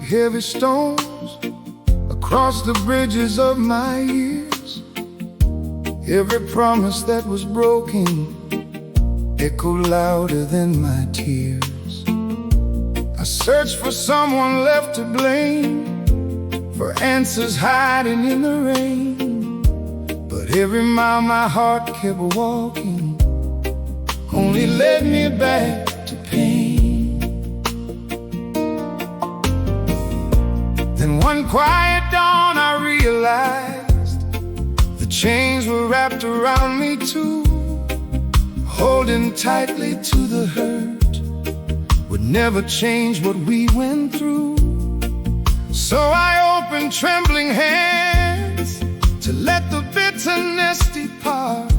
heavy stones across the bridges of my years. Every promise that was broken echoed louder than my tears. I searched for someone left to blame, for answers hiding in the rain. But every mile my heart kept walking only led me back to pain. Then one quiet dawn I realized the chains were wrapped around me too. Holding tightly to the hurt would never change what we went through. So I opened trembling hands to let the bitterness depart.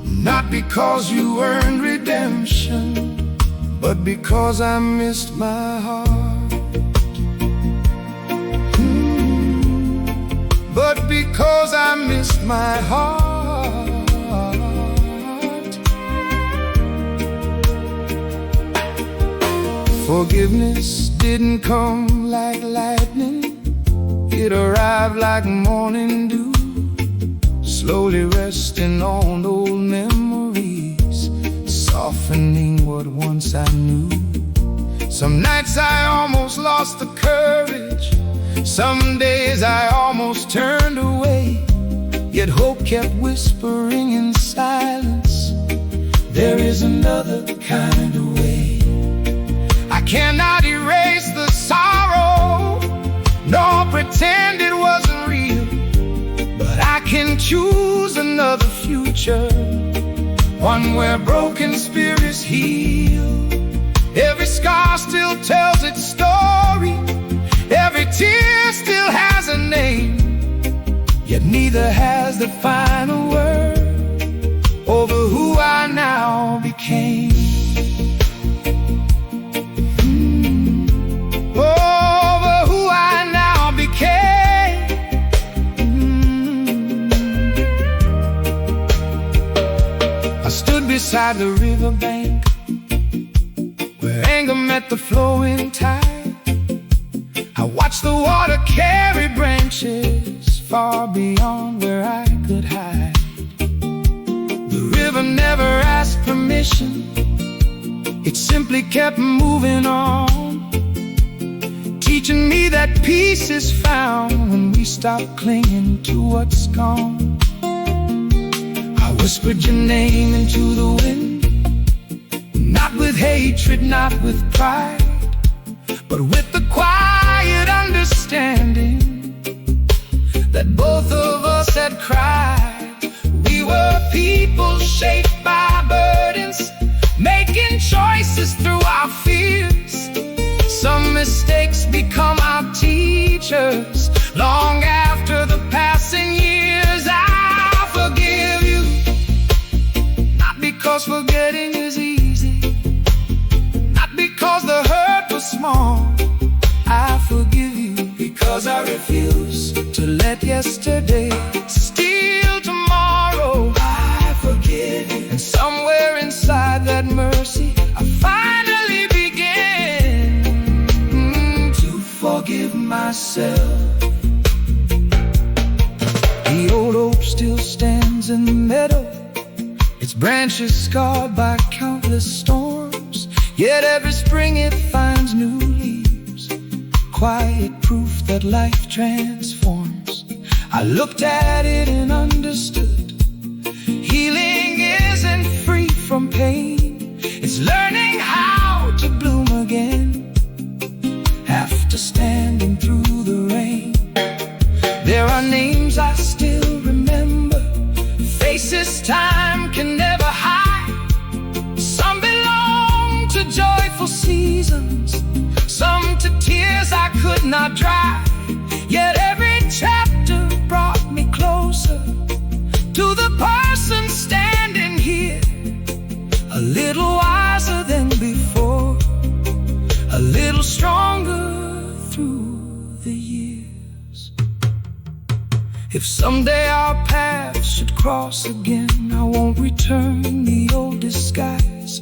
Not because you earned redemption, but because I missed my heart. But because I missed my heart. Forgiveness didn't come like lightning, it arrived like morning dew, slowly resting on old memories, softening what once I knew. Some nights I almost lost the courage, some days I almost turned away, yet hope kept whispering in silence, there is another kind of way. I cannot erase the sorrow, nor pretend it wasn't real, but I can choose another future, one where broken spirits heal. Every scar still tells its story, every tear still has a name, yet neither has the final word over who I now became. Over who I now became. I stood beside the riverbank where anger met the flowing tide. I watched the water carry branches far beyond where I could hide. The river never asked permission, it simply kept moving on, teaching me that peace is found when we stop clinging to what's gone. I whispered your name into the wind, not with hatred, not with pride, but with the quiet understanding that both of us had cried. We were people shaped by burdens, making choices through our fears. Some mistakes become our teachers long after the passing years. I forgive you, not because forgetting is easy, not because the hurt was small. I forgive you because I refuse to let yesterday steal tomorrow. I forgive you, and somewhere inside that mercy I finally begin to forgive myself. The old oak still stands in the meadow, its branches scarred by countless storms, yet every spring it finds new leaves, quiet proof that life transforms. I looked at it and understood, healing isn't free from pain, it's learning how to bloom again after standing through the rain. There are names I still remember, faces time can never hide. Some belong to joyful seasons, some to tears I could not dry, yet every chapter brought me closer to the person standing here, a little wiser than before, a little stronger through the years. If someday our paths should cross again, I won't return the old disguise.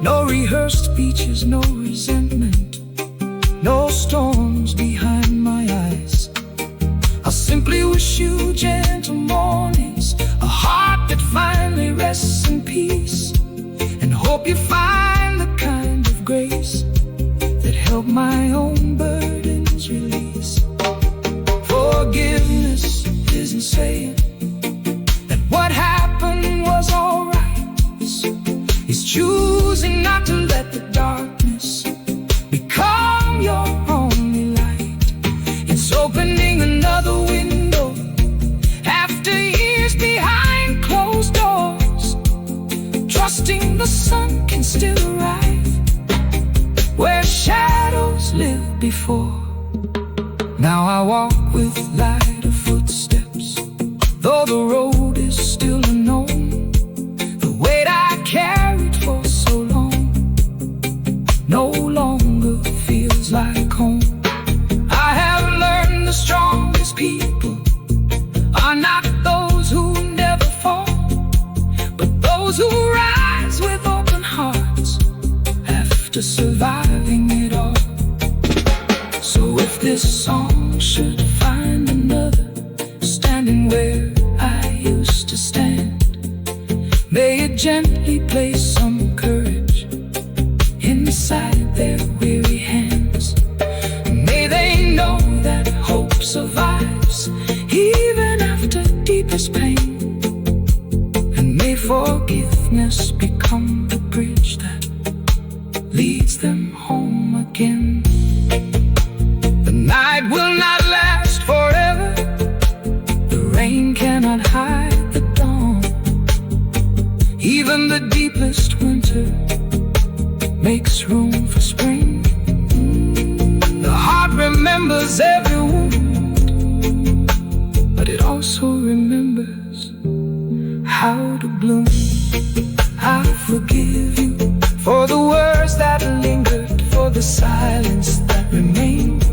No rehearsed speeches, no resentment, no storms behind my eyes. I'll simply wish you gentle mornings, a heart that finally rests in peace, and hope you find the kind of grace that help my own burdens release. Forgiveness isn't saying that what happened was alright. It's choosing not to let the darkness become your only light. It's opening another window after years behind closed doors, trusting the sun can still arrive where shadows lived before. Now I walk with lighter footsteps, though the road is still unknown. The weight I carried for so long no longer feels like home. I have learned the strongest people are not those who never fall, but those who rise with open hearts after surviving it all. So if this song should find another standing where I used to stand, may it gently place some courage inside their weary hands. May they know that hope survives even after deepest pain, and may forgiveness become the bridge that leads them home again. The night will not last forever, the rain cannot hide the dawn. Even the deepest winter makes room for spring. The heart remembers every wound, but it also remembers how to bloom. I forgive you for the words that lingered, for the silence that remained,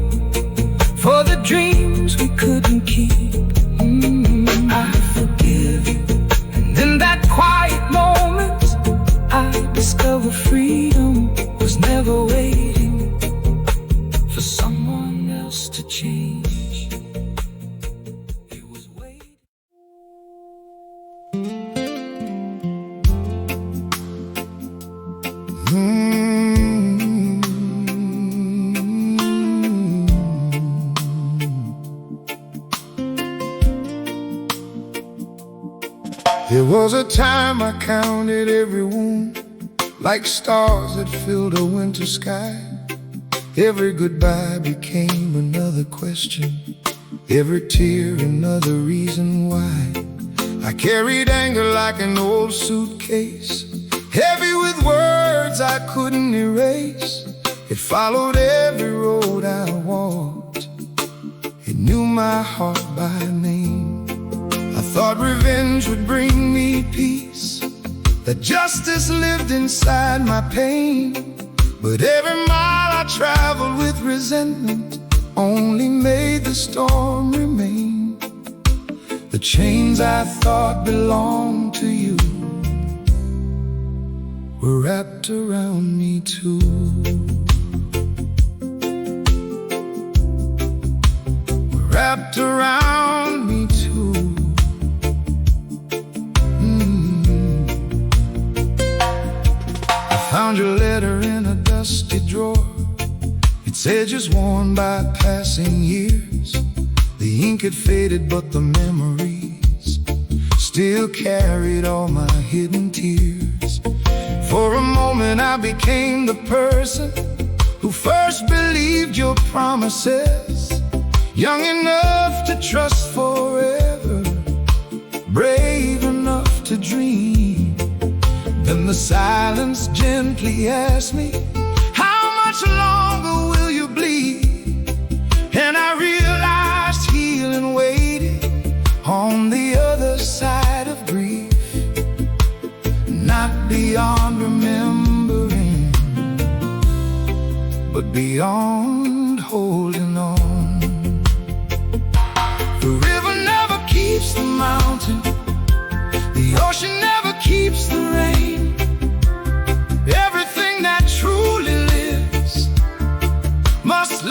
for the dreams we couldn't keep. I forgive you, and in that quiet moment I discover freedom was never waiting for someone else to change. It was waiting. There was a time I counted every wound like stars that filled a winter sky. Every goodbye became another question, every tear another reason why. I carried anger like an old suitcase, heavy with words I couldn't erase. It followed every road I walked, it knew my heart by name. I thought revenge would bring me peace, that justice lived inside my pain. But every mile I traveled with resentment only made the storm remain. The chains I thought belonged to you were wrapped around me too. Were wrapped around me too. Found your letter in a dusty drawer, its edges worn by passing years. The ink had faded, but the memories still carried all my hidden tears. For a moment I became the person who first believed your promises, young enough to trust forever, brave enough to dream. Then the silence gently asked me, how much longer will you bleed? And I realized healing waited on the other side of grief, not beyond remembering, but beyond holding on. The river never keeps the mountain, the ocean never keeps the rain. Everything that truly lives must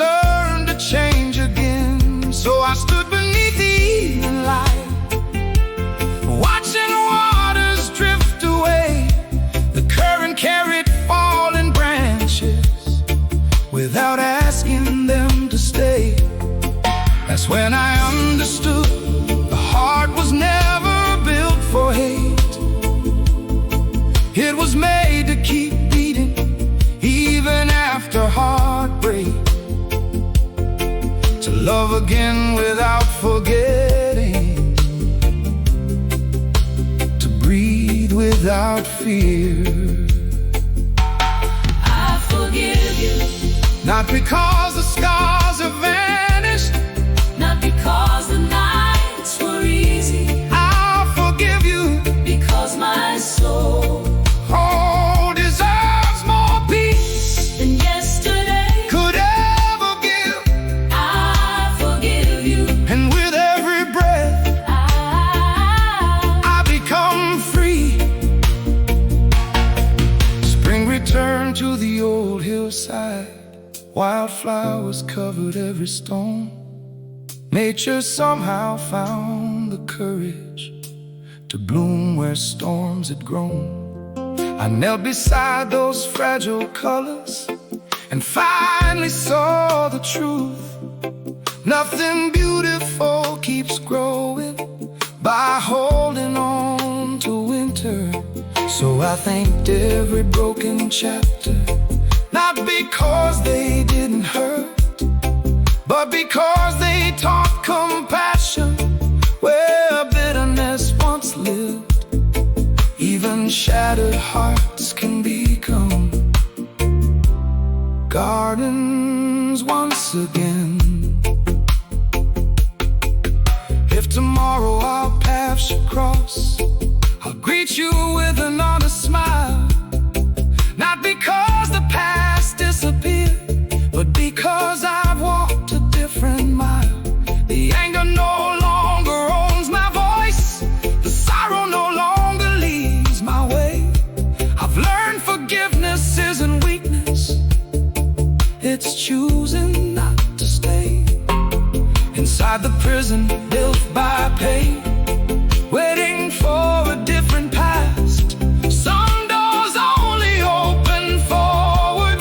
That's when I understood the heart was never built for hate. It was made to keep beating even after heartbreak, to love again without forgetting, to breathe without fear. I forgive you, not because the scars have vanished, not because the nights were easy. I'll forgive you Because my soul deserves more peace than yesterday could ever give. I forgive you. And with every breath I become free. Spring returned to the old hillside, wildflowers covered every stone. Nature somehow found the courage to bloom where storms had grown. I knelt beside those fragile colors and finally saw the truth. Nothing beautiful keeps growing by holding on to winter. So I thanked every broken chapter, not because they didn't hurt, but because they taught compassion where bitterness once lived. Even shattered hearts can become gardens once again. If tomorrow our paths should cross, I'll greet you with an honest smile. Not because the past disappeared, but because I've walked a different mile. The anger no longer owns my voice, the sorrow no longer leads my way. I've learned forgiveness isn't weakness, it's choosing not to stay inside the prison built by pain, waiting for a different past. Some doors only open forward,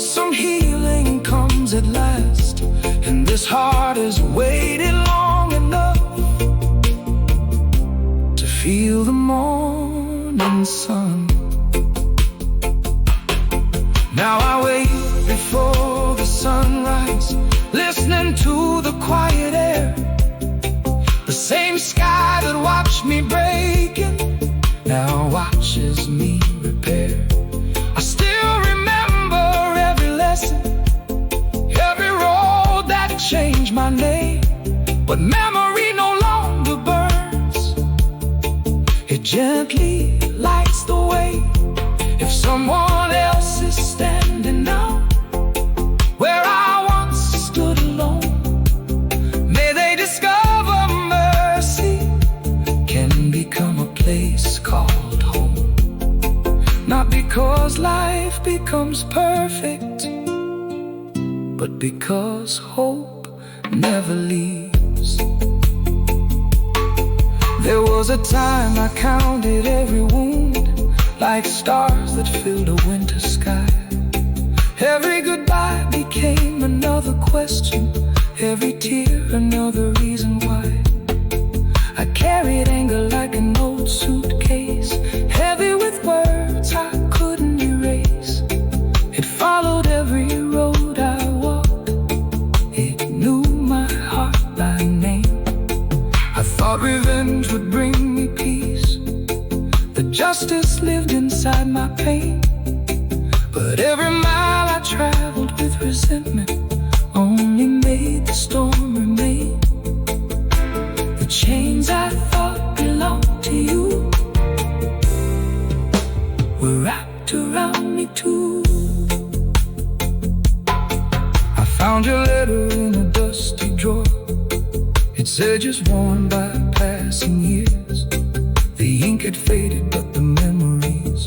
some healing comes at last. And this heart has waited long enough to feel the morning sun. Now I wait before the sunrise, listening to the quiet air. The same sky that watched me breaking now watches me repair. I still remember every lesson, every road that changed my name. But memory no longer burns, it gently lights the way. If someone else is standing now where I once stood alone, may they discover mercy can become a place called home. Not because life becomes perfect, but because hope never leaves. There was a time I counted every wound like stars that filled a winter sky. Every goodbye became another question, every tear another reason why. I carried anger like an old suitcase, heavy with words I couldn't erase. It followed every road I walked, it knew my heart by name. I thought revenge would bring me peace, that justice lived inside my pain. But every mile I traveled with resentment only made the storm remain. The chains I thought belonged to you were wrapped around me too. I found your letter in a dusty drawer, its edges worn by passing years. The ink had faded, but the memories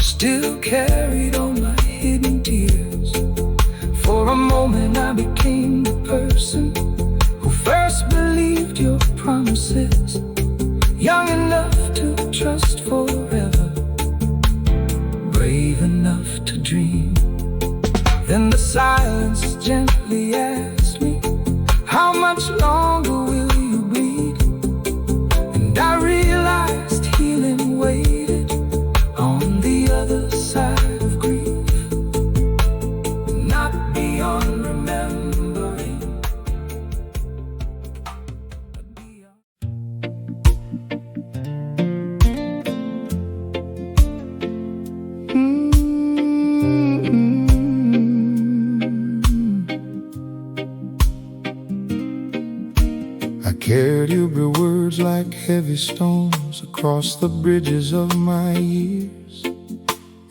still carried all my hidden tears. For a moment I became the person who first believed your promises, young enough to trust forever, brave enough to dream. Then the silence gently asked me how much longer will you bleed? And I realized healing waited on the other side of grief, not beyond remembering, but beyond. I carried every words like heavy stones across the bridges of my years.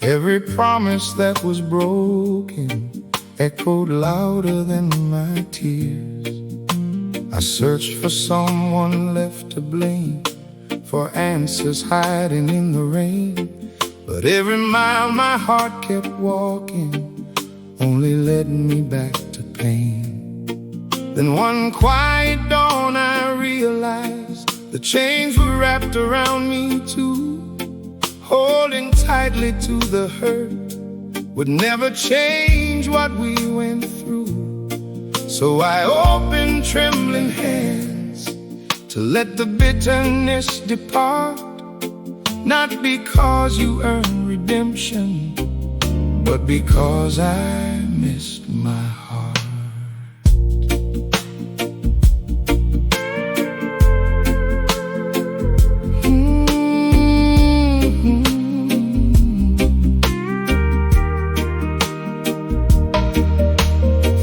Every promise that was broken echoed louder than my tears. I searched for someone left to blame, for answers hiding in the rain. But every mile my heart kept walking only led me back to pain. Then one quiet dawn I realized the chains were wrapped around me too. Holding tightly to the hurt would never change what we went through. So I opened trembling hands to let the bitterness depart. Not because you earned redemption, but because I missed my heart.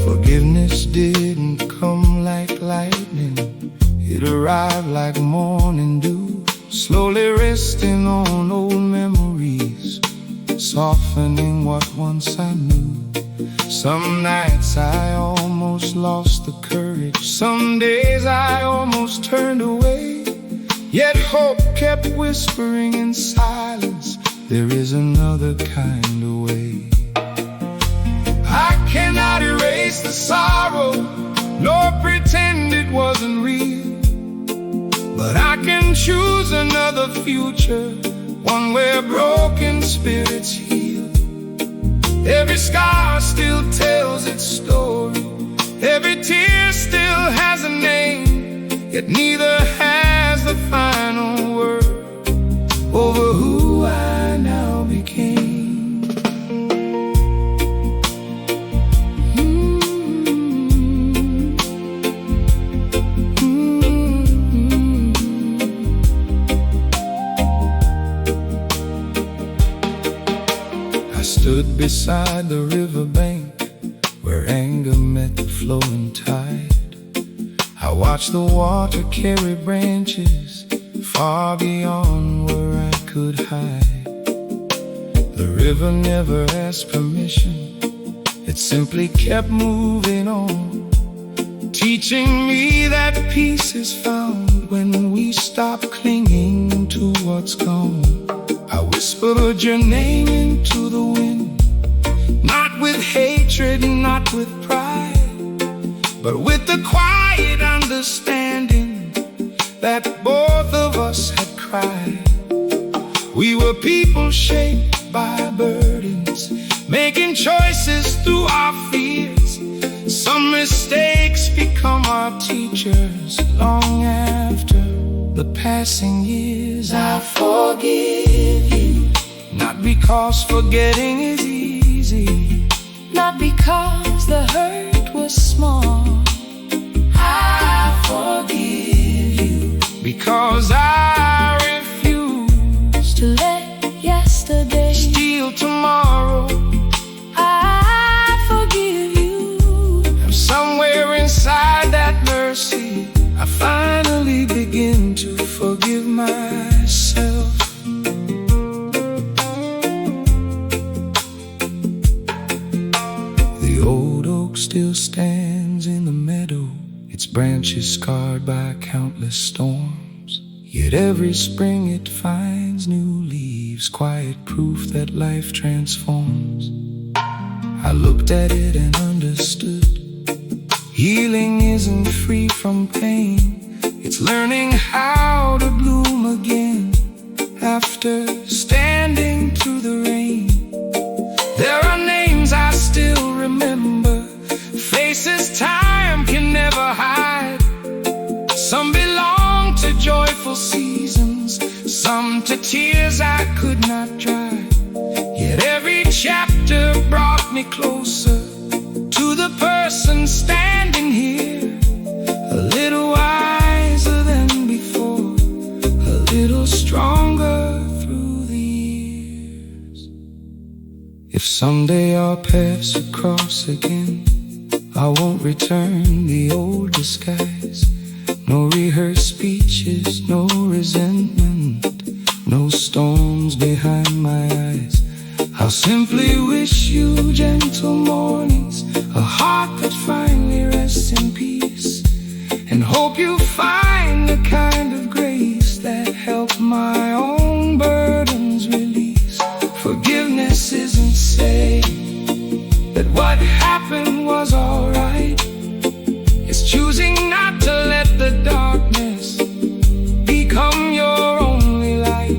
Forgiveness didn't come like lightning. It arrived like morning dew, slowly resting on old memories, softening what once I knew. Some nights I almost lost the courage, some days I almost turned away. Yet hope kept whispering in silence, there is another kind of way. I cannot erase the sorrow, nor pretend it wasn't real, but I can choose another future, one where broken spirits heal. Every scar still tells its story, every tear still has a name, yet neither has the final word over who I now became. I stood beside the riverbank where anger met the flowing tide. I watched the water carry branches far beyond where I could hide. The river never asked permission, it simply kept moving on, teaching me that peace is found when we stop clinging to what's gone. I whispered your name into the wind, not with hatred, not with pride, but with the quiet understanding that both of us had cried. We were people shaped by burdens, making choices through our fears. Some mistakes become our teachers long after the passing years. I forgive you, not because forgetting is easy, not because the hurt was small. I forgive you because I refuse to let yesterday steal tomorrow. I forgive you, and somewhere inside that mercy I finally begin to forgive myself. The old oak still stands in the meadow, its branches scarred by countless storms. Yet every spring it finds new leaves, quiet proof that life transforms. I looked at it and understood, healing isn't free from pain, it's learning how to bloom again after standing through the rain. There are names I still remember, faces time can never hide, come to tears I could not dry. Yet every chapter brought me closer to the person standing here, a little wiser than before, a little stronger through the years. If someday our paths would cross again, I won't return the old disguise. No rehearsed speeches, no resentment, no storms behind my eyes. I'll simply wish you gentle mornings, a heart that finally rests in peace, and hope you find the kind of grace that helps my own burdens release. Forgiveness isn't saying that what happened was alright. It's choosing not to let the darkness become your only light.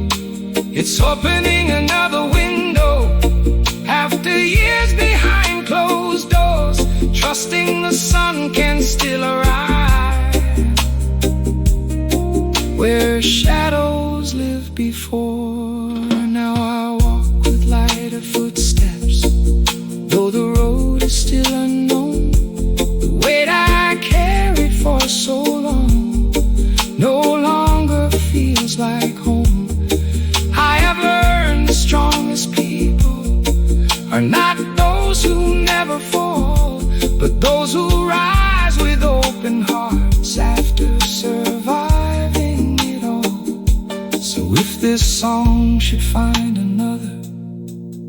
It's opening another window after years behind closed doors, trusting the sun can still arrive where shadows lived before. Now I walk with lighter footsteps, though the road is still unknown. The weight I carried for so long no longer feels like home. I have learned the strongest people are not those who never fall, but those who rise with open hearts after surviving it all. So if this song should find another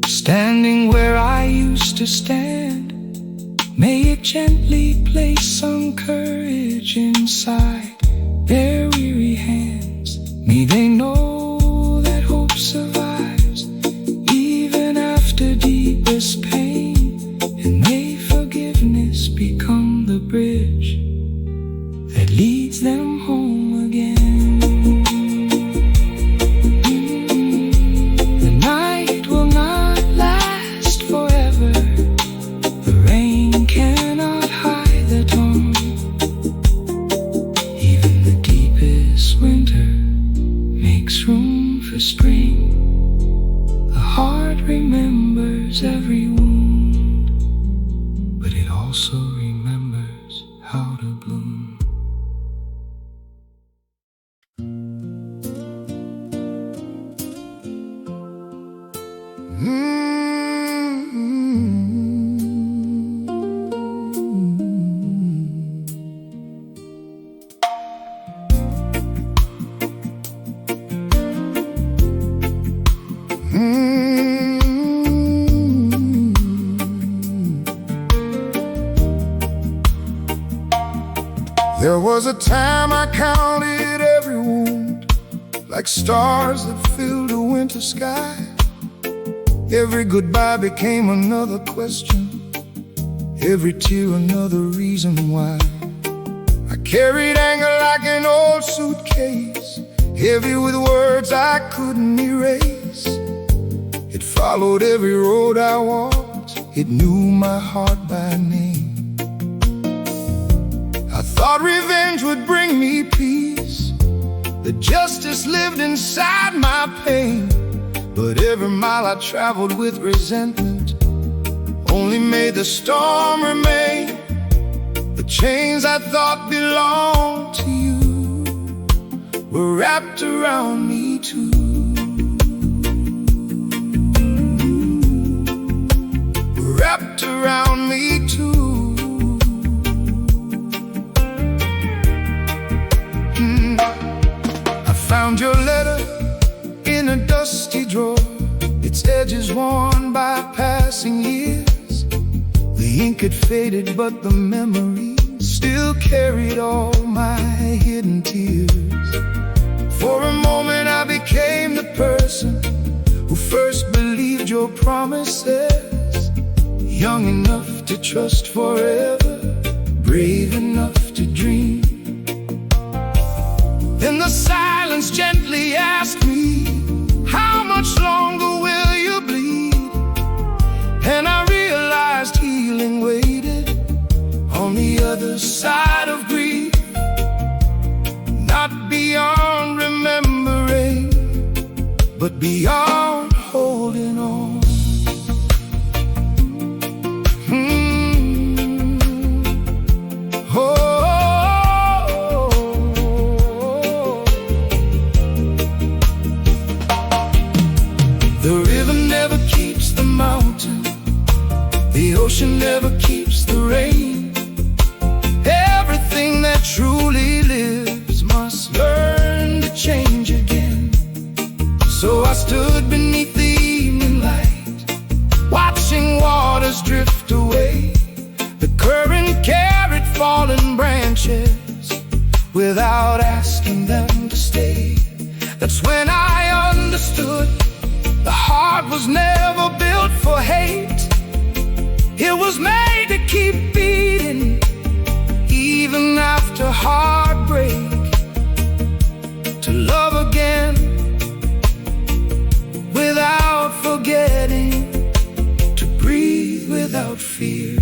standing where I used to stand, may it gently place some courage inside their weary hands. May they know that hope survives even after deepest pain, and may forgiveness become the bridge that leads them home again. The night will not last forever, the rain cannot hide the dawn. Even the deepest winter makes room for spring. The heart remembers every wound, but it also remembers how to bloom. There was a time I counted every wound like stars that filled a winter sky. Every goodbye became another question, every tear another reason why. I carried anger like an old suitcase, heavy with words I couldn't erase. It followed every road I walked, it knew my heart by name. I thought revenge would bring me peace, that justice lived inside my pain. But every mile I traveled with resentment only made the storm remain. The chains I thought belonged to you were wrapped around me too. Were wrapped around me too. I found your letter in a dusty drawer, its edges worn by passing years. The ink had faded, but the memory still carried all my hidden tears. For a moment I became the person who first believed your promises. Young enough to trust forever, brave enough to dream. Then the silence gently asked me, how much longer will you bleed? And I realized healing waited on the other side of grief, not beyond remembering, but beyond holding on. The river never keeps the mountain, the ocean never keeps the rain. Everything that truly lives must learn to change again. So I stood beneath the evening light, watching waters drift away. The current carried fallen branches without asking them to stay. That's when I understood the heart was never built for hate. It was made to keep beating, even after heartbreak. To love again, without forgetting, to breathe without fear.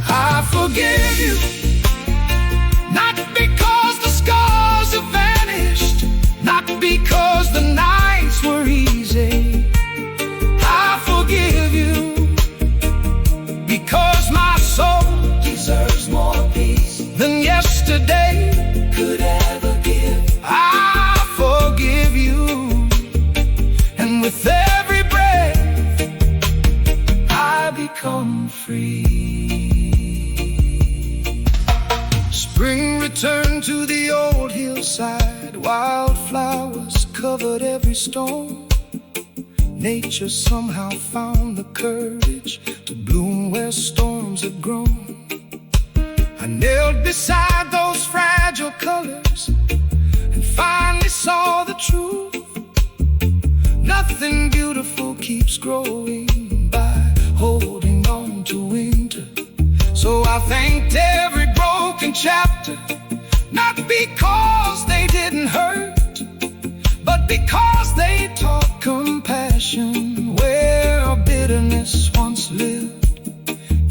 I forgive you, not because the scars have vanished, not because the nights were easy. I forgive you because my soul deserves more peace than yesterday could ever give. I forgive you, and with every breath I become free. Spring returned to the old hillside, wildflowers covered every stone. Nature somehow found the courage to bloom where storms had grown. I knelt beside those fragile colors and finally saw the truth. Nothing beautiful keeps growing by holding on to winter. So I thanked every broken chapter, not because they didn't hurt, but because they taught compassion where bitterness once lived.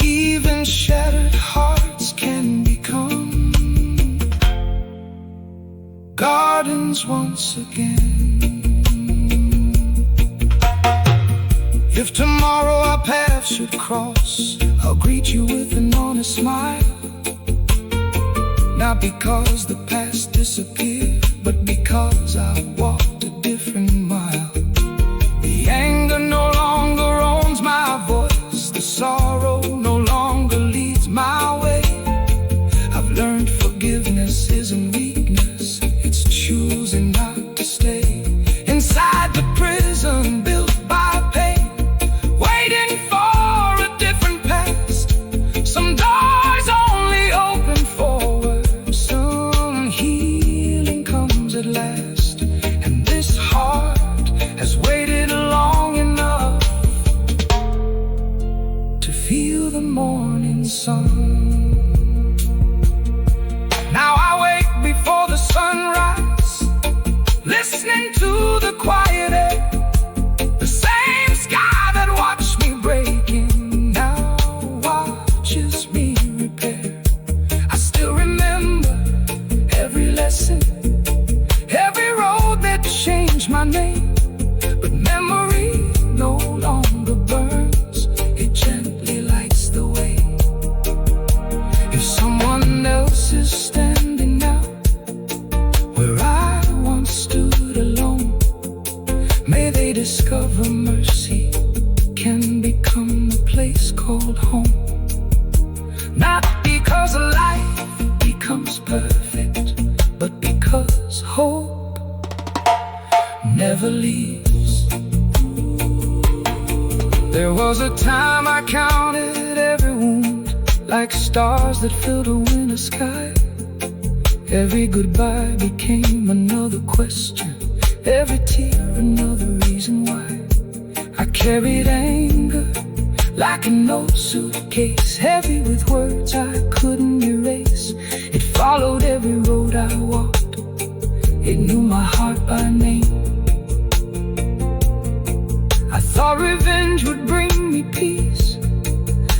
Even shattered hearts can become gardens once again. If tomorrow our paths should cross, I'll greet you with an honest smile. Not because the past disappeared, but because I walked a different mile. The anger no longer owns my voice, the sorrow no longer leads my way. I've learned forgiveness isn't weakness, it's choosing not to stay inside the prison built by pain, waiting for a different past. Some doors only open forward, some healing comes at last. And this heart has waited long enough to feel the morning sun. Now I wake before the sunrise, listening to the quiet air. The same sky that watched me breaking now watches me repair. I still remember every lesson, every road that changed my name. But memory no longer burns, it gently lights the way. If someone else is standing now where I once stood alone, may they discover mercy can become a place called home. Not because life becomes perfect, but because hope never leaves. There was a time I counted every wound like stars that filled a winter sky. Every goodbye became another question, every tear another reason why. I carried anger like an old suitcase, heavy with words I couldn't erase. It followed every road I walked, it knew my heart by name. I thought revenge would bring me peace,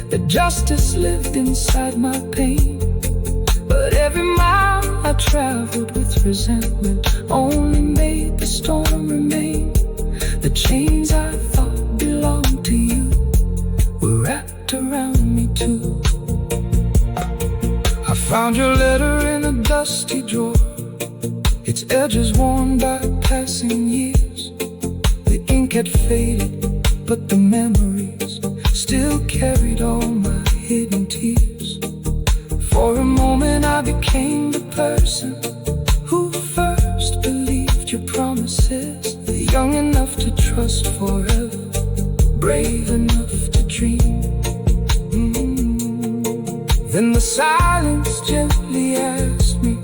that justice lived inside my pain. But every mile I I traveled with resentment only made the storm remain. The chains I thought belonged to you were wrapped around me too. I found your letter in a dusty drawer, its edges worn by passing years. The ink had faded, but the memories still carried all my hidden tears. For a moment I became the person who first believed your promises, young enough to trust forever, brave enough to dream. Then the silence gently asked me,